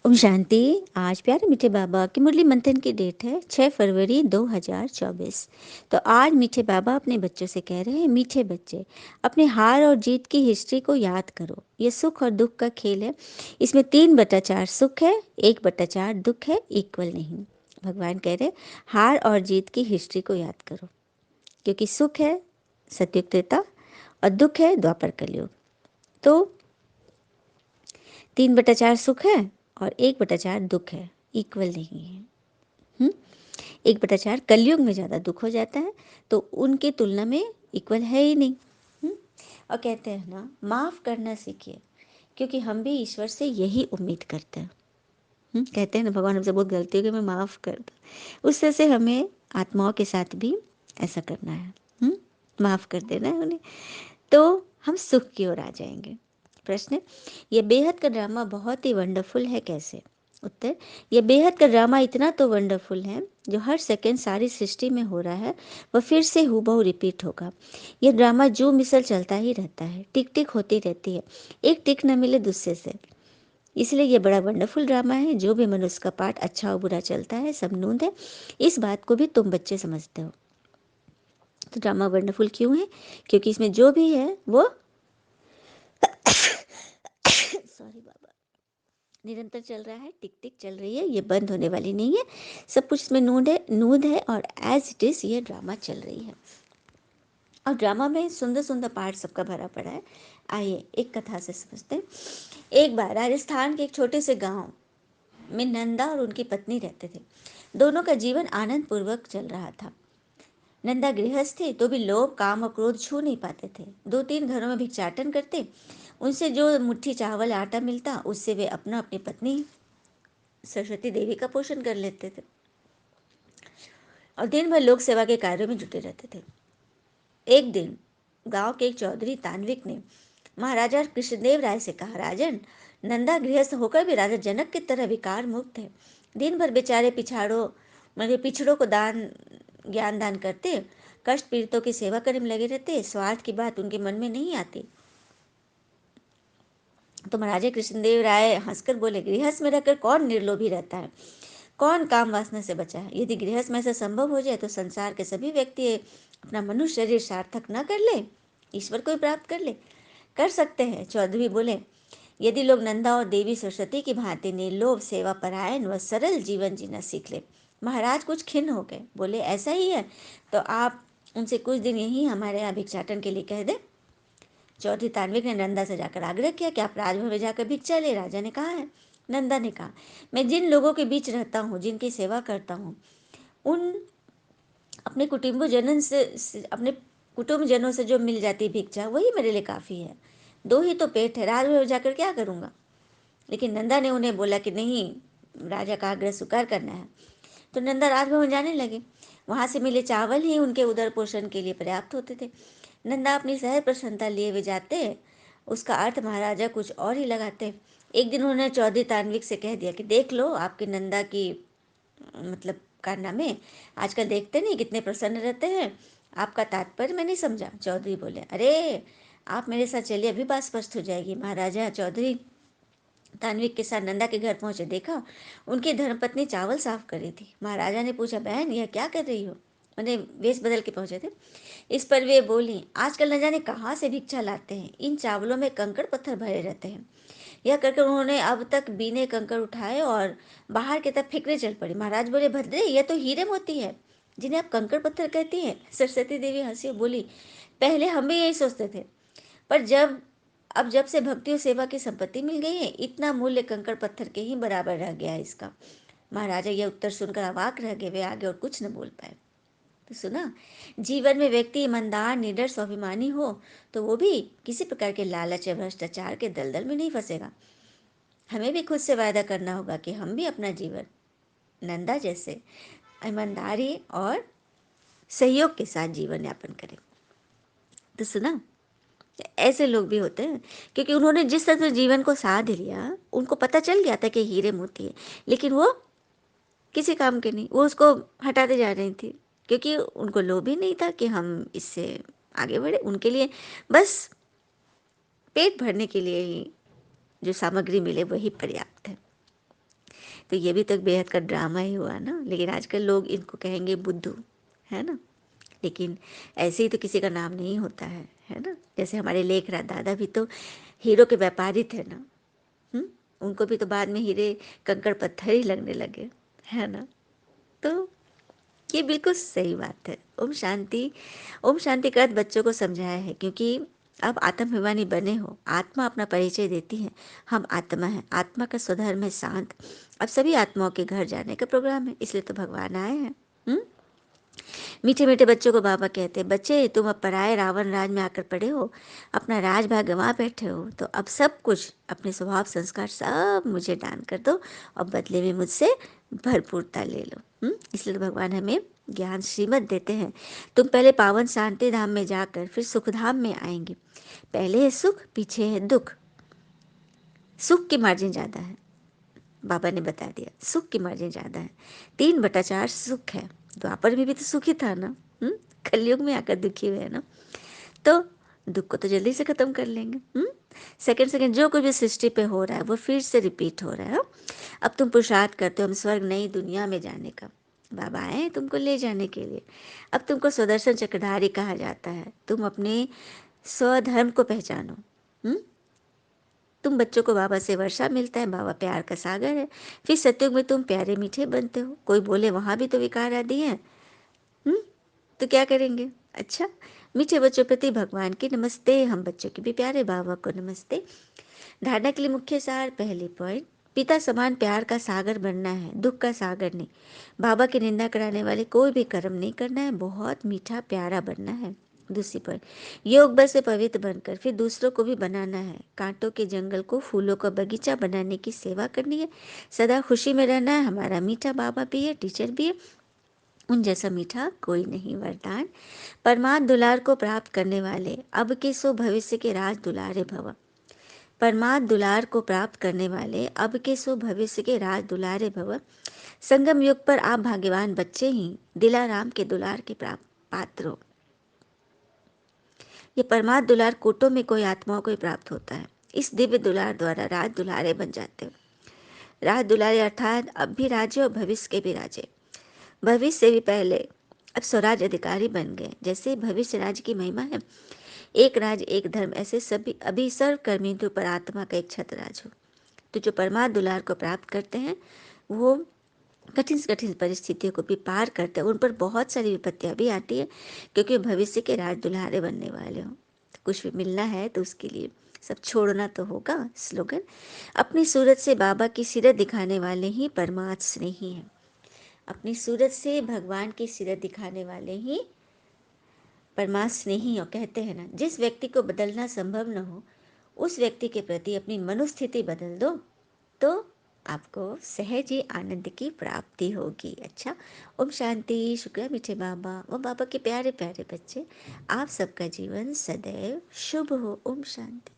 ओम शांति। आज प्यारे मीठे बाबा की मुरली मंथन की डेट है 6 फरवरी 2024। तो आज मीठे बाबा अपने बच्चों से कह रहे हैं, मीठे बच्चे अपने हार और जीत की हिस्ट्री को याद करो। ये सुख और दुख का खेल है। इसमें 3/4 सुख है, 1/4 दुख है, इक्वल नहीं। भगवान कह रहे हार और जीत की हिस्ट्री को याद करो, क्योंकि सुख है सतयुग त्रेता और दुख है द्वापर कलयुग। तो 3/4 सुख है और 1/4 दुख है, इक्वल नहीं है। 1/4 कलयुग में ज़्यादा दुख हो जाता है, तो उनकी तुलना में इक्वल है ही नहीं। हम्म? और कहते हैं ना, माफ़ करना सीखिए, क्योंकि हम भी ईश्वर से यही उम्मीद करते हैं। कहते हैं ना, भगवान हमसे बहुत गलती हो गई, मैं माफ़ कर दो। उससे से हमें आत्माओं के साथ भी ऐसा करना है। माफ़ कर देना है उन्हें, तो हम सुख की ओर आ जाएंगे। प्रश्न, ये बेहद का ड्रामा बहुत ही वंडरफुल है कैसे? उत्तर, यह बेहद का ड्रामा इतना तो वंडरफुल है, जो हर सेकंड सारी सृष्टि में हो रहा है वह फिर से हूबहू रिपीट होगा। यह ड्रामा जो मिसल चलता ही रहता है, टिक टिक होती रहती है, एक टिक न मिले दूसरे से। इसलिए यह बड़ा वंडरफुल ड्रामा है। जो भी मनुष्य का पार्ट अच्छा और बुरा चलता है, सब नूंद है। इस बात को भी तुम बच्चे समझते हो। तो ड्रामा वंडरफुल क्यों है? क्योंकि इसमें जो भी है वो सॉरी बाबा, निरंतर चल रहा है, टिक टिक चल रही है, ये बंद होने वाली नहीं है। सब कुछ इसमें नूद है और एज इट इज ये ड्रामा चल रही है। और ड्रामा में सुंदर सुंदर पार्ट सबका भरा पड़ा है। आइए एक कथा से समझते हैं। एक बार राजस्थान के एक छोटे से गांव में नंदा और उनकी पत्नी रहते थे। दोनों का जीवन आनंद पूर्वक चल रहा था। नंदा गृहस्थ थे, तो भी लोभ काम और क्रोध छू नहीं पाते थे। 2-3 घरों में भिक्षाटन करते, उनसे जो मुट्ठी चावल आटा मिलता उससे वे अपना अपनी पत्नी सरस्वती देवी का पोषण कर लेते थे और दिन भर लोक सेवा के कार्यों में जुटे रहते थे। एक दिन गांव के एक चौधरी तान्विक ने महाराजा कृष्णदेव राय से कहा, राजन, नंदा गृहस्थ होकर भी राजा जनक की तरह विकार मुक्त है। दिन भर बेचारे पिछड़ों को ज्ञान दान करते, कष्ट पीड़ितों की सेवा करने में लगे रहते, स्वार्थ की बात उनके मन में नहीं आती। तो महाराजा कृष्णदेव राय हंसकर बोले, गृहस्थ में रहकर कौन निर्लोभी रहता है? कौन काम वासना से बचा है? यदि गृहस्थ में से संभव हो जाए तो संसार के सभी व्यक्ति अपना मनुष्य शरीर सार्थक न कर ले, ईश्वर को ही प्राप्त कर सकते हैं। चौधरी बोले, यदि लोग नंदा और देवी सरस्वती की भांति निर्लोभ, सेवा परायण व सरल जीवन जीना सीख ले। महाराज कुछ खिन्न हो गए, बोले, ऐसा ही है तो आप उनसे कुछ दिन यहीं हमारे यहाँ भिक्षाटन के लिए कह दे। चौधरी तान्विक ने नंदा से जाकर आग्रह किया कि आप राजभवन में जाकर भिक्षा ले। राजा ने कहा है। नंदा ने कहा, मैं जिन लोगों के बीच रहता हूँ, जिनकी सेवा करता हूँ, उन अपने अपने कुटुंबजनों से जो मिल जाती भिक्षा वही मेरे लिए काफ़ी है। 2 ही तो पेट है, राजभवन जाकर क्या करूँगा? लेकिन नंदा ने उन्हें बोला कि नहीं, राजा का आग्रह स्वीकार करना है। तो नंदा राजभवन जाने लगे। वहाँ से मिले चावल ही उनके उदर पोषण के लिए पर्याप्त होते थे। नंदा अपनी सहज प्रसन्नता लिए वे जाते, उसका अर्थ महाराजा कुछ और ही लगाते। एक दिन उन्होंने चौधरी तान्विक से कह दिया कि देख लो, आपकी नंदा की मतलब कारनामे आजकल देखते नहीं कितने प्रसन्न रहते हैं। आपका तात्पर्य मैं नहीं समझा। चौधरी बोले, अरे आप मेरे साथ चलिए, अभी बात स्पष्ट हो जाएगी। महाराजा चौधरी तान्विक के साथ नंदा के घर पहुंचे, देखा उनकी धर्मपत्नी चावल साफ कर रही थी। महाराजा ने पूछा, बहन यह क्या कर रही हो? मैंने वेश बदल के पहुंचे थे। इस पर वे बोली, आजकल न जाने कहाँ से भिक्षा लाते हैं, इन चावलों में कंकड़ पत्थर भरे रहते हैं। यह कहकर उन्होंने अब तक बीने कंकड़ उठाए और बाहर की तरफ फेंकने चल पड़ी। महाराज बोले, भद्रे, यह तो हीरे मोती है जिन्हें आप कंकड़ पत्थर कहती हैं। सरस्वती देवी हंसी और बोली, पहले हम भी यही सोचते थे, पर जब से भक्ति और सेवा की संपत्ति मिल गई है, इतना मूल्य कंकड़ पत्थर के ही बराबर रह गया है इसका। महाराजा यह उत्तर सुनकर अवाक रह गए। वे आगे और कुछ न बोल पाए। तो सुना, जीवन में व्यक्ति ईमानदार, निडर, स्वाभिमानी हो तो वो भी किसी प्रकार के लालच या भ्रष्टाचार के दलदल में नहीं फंसेगा। हमें भी खुद से वायदा करना होगा कि हम भी अपना जीवन नंदा जैसे ईमानदारी और सहयोग के साथ जीवन यापन करें। तो सुना, ऐसे लोग भी होते हैं, क्योंकि उन्होंने जिस तरह से जीवन को साध लिया, उनको पता चल गया था कि हीरे मोती है, लेकिन वो किसी काम के नहीं, वो उसको हटाते जा रही थी, क्योंकि उनको लोभ ही नहीं था कि हम इससे आगे बढ़े। उनके लिए बस पेट भरने के लिए ही जो सामग्री मिले वही पर्याप्त है। तो ये भी तो एक बेहद का ड्रामा ही हुआ ना, लेकिन आजकल लोग इनको कहेंगे बुद्धू, है ना? लेकिन ऐसे ही तो किसी का नाम नहीं होता है ना? जैसे हमारे लेखराज दादा भी तो हीरो के व्यापारी थे ना। हुँ? उनको भी तो बाद में हीरे कंकड़ पत्थर ही लगने लगे, है ना? तो ये बिल्कुल सही बात है। ओम शांति का अर्थ बच्चों को समझाया है, क्योंकि अब आत्माभिमानी बने हो, आत्मा अपना परिचय देती है, हम आत्मा हैं, आत्मा का स्वधर्म है शांत। अब सभी आत्माओं के घर जाने का प्रोग्राम है, इसलिए तो भगवान आए हैं। हुँ? मीठे मीठे बच्चों को बाबा कहते हैं, बच्चे तुम अब पराए रावण राज में आकर पड़े हो, अपना राजभाग गंवा बैठे हो, तो अब सब कुछ अपने स्वभाव संस्कार सब मुझे दान कर दो और बदले में मुझसे भरपूरता ले लो। इसलिए तो भगवान हमें ज्ञान श्रीमत देते हैं। तुम पहले पावन शांति धाम में जाकर फिर सुख धाम में आएंगे। पहले है सुख, पीछे है दुख। सुख की मार्जिन ज़्यादा है, बाबा ने बता दिया, सुख की मार्जिन ज़्यादा है। 3/4 सुख है। द्वापर में भी तो सुख ही था ना। कलयुग में आकर दुखी हुए है ना, तो दुख को तो जल्दी से ख़त्म कर लेंगे। सेकंड सेकंड जो कुछ भी सृष्टि पे हो रहा है वो फिर से रिपीट हो रहा है। अब तुम पुरुषार्थ करते हो हम स्वर्ग नई दुनिया में जाने का। बाबा आए हैं तुमको ले जाने के लिए। अब तुमको स्वदर्शन चक्रधारी कहा जाता है। तुम अपने स्वधर्म को पहचानो। हुँ? तुम बच्चों को बाबा से वर्षा मिलता है, बाबा प्यार का सागर है। फिर सतयुग में तुम प्यारे मीठे बनते हो। कोई बोले वहाँ भी तो विकार आदि है, तो क्या करेंगे? अच्छा, मीठे बच्चों प्रति भगवान की नमस्ते, हम बच्चों के भी प्यारे बाबा को नमस्ते। धारणा के लिए मुख्य सार, पहली पॉइंट, पिता समान प्यार का सागर बनना है, दुख का सागर नहीं। बाबा की निंदा कराने वाले कोई भी कर्म नहीं करना है, बहुत मीठा प्यारा बनना है। दूसरी पॉइंट, योग बल से पवित्र बनकर फिर दूसरों को भी बनाना है। कांटों के जंगल को फूलों का बगीचा बनाने की सेवा करनी है। सदा खुशी में रहना है। हमारा मीठा बाबा भी है, टीचर भी है, उन जैसा मीठा कोई नहीं। वरदान, परमात्म दुलार को प्राप्त करने वाले अब के सो भविष्य के राज दुलारे भव। परमात्म दुलार को प्राप्त करने वाले अब के सो भविष्य के राज दुलारे भव। संगम युग पर आप भाग्यवान बच्चे ही दिलाराम के दुलार के प्राप्त पात्र हो। ये परमात्म दुलार कोटों में कोई आत्माओं को ही प्राप्त होता है। इस दिव्य दुलार द्वारा राज दुलारे बन जाते हो। राज दुलारे अर्थात अब भी राजे और भविष्य के भी राजे। भविष्य से भी पहले अब स्वराज अधिकारी बन गए। जैसे भविष्य राज्य की महिमा है, एक राज एक धर्म, ऐसे सभी अभी सर्व कर्मेंद्र पर आत्मा का एक छत्र राज हो। तो जो परमात्म दुलार को प्राप्त करते हैं वो कठिन से कठिन परिस्थितियों को भी पार करते हैं। उन पर बहुत सारी विपत्तियां भी आती है, क्योंकि भविष्य के राज दुल्हारे बनने वाले हों। तो कुछ भी मिलना है तो उसके लिए सब छोड़ना तो होगा। स्लोगन, अपनी सूरत से बाबा की सीरत दिखाने वाले ही परमात्म स्नेही हैं। अपनी सूरत से भगवान की सीरत दिखाने वाले ही परमात्म स्नेही हो। कहते हैं ना, जिस व्यक्ति को बदलना संभव न हो उस व्यक्ति के प्रति अपनी मनोस्थिति बदल दो तो आपको सहज ही आनंद की प्राप्ति होगी। अच्छा, ओम शांति। शुक्रिया मीठे बाबा और बाबा के प्यारे प्यारे बच्चे। आप सबका जीवन सदैव शुभ हो। ओम शांति।